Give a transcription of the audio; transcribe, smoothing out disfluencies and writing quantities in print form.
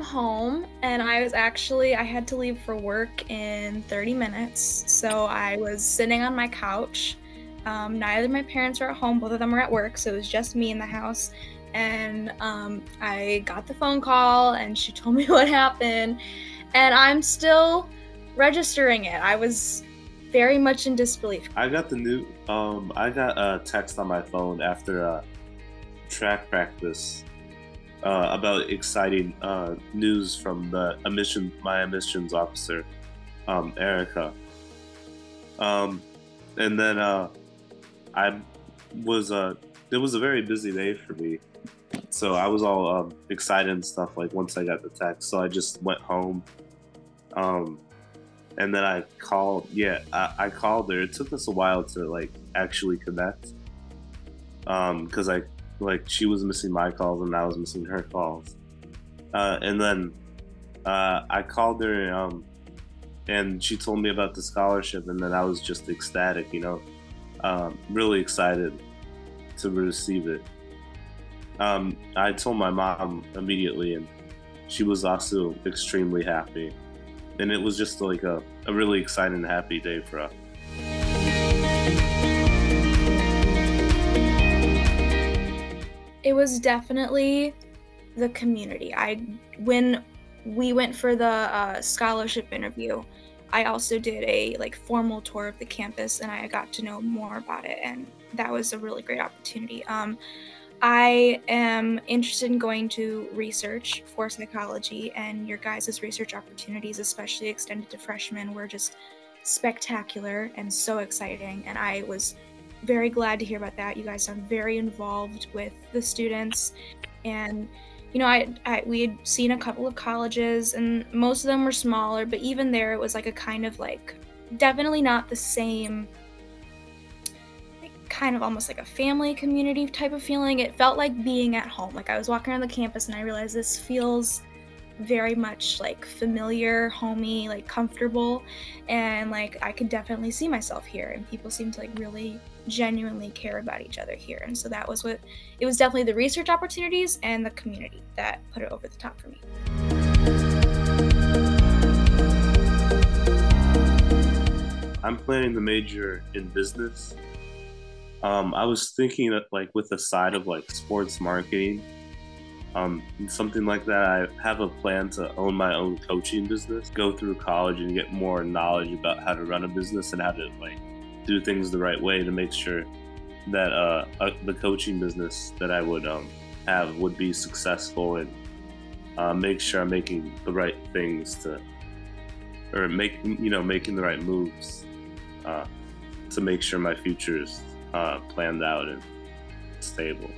home and I had to leave for work in 30 minutes. So I was sitting on my couch. Neither of my parents were at home, both of them were at work, so it was just me in the house. And I got the phone call and she told me what happened. And I'm still registering it. I was very much in disbelief. I got a text on my phone after track practice about exciting news from my admissions officer, Erica. And then I was it was a very busy day for me, so I was all excited and stuff. Like once I got the text, so I just went home, and then I called. Yeah, I called her. It took us a while to like actually connect, because she was missing my calls and I was missing her calls, and then I called her, and she told me about the scholarship, and then I was just ecstatic, really excited to receive it. I told my mom immediately, and she was also extremely happy, and it was just like a really exciting and happy day for us. It was definitely the community. When we went for the scholarship interview, I also did a formal tour of the campus, and I got to know more about it, and that was a really great opportunity. I am interested in going to research for psychology, and your guys' research opportunities, especially extended to freshmen, were just spectacular and so exciting. And I was very glad to hear about that. You guys sound very involved with the students, and we had seen a couple of colleges, and most of them were smaller, but even there, it was like a kind of definitely not the same, kind of almost like a family community type of feeling. It felt like being at home. Like I was walking around the campus and I realized this feels very much like familiar, homey, like comfortable, and I could definitely see myself here, and people seem to really genuinely care about each other here. And so that was it was definitely the research opportunities and the community that put it over the top for me. I'm planning to major in business. I was thinking that with a side of sports marketing, something like that. I have a plan to own my own coaching business, go through college and get more knowledge about how to run a business and how to do things the right way to make sure that the coaching business that I would have would be successful, and make sure I'm making the right things making the right moves to make sure my future's planned out and stable.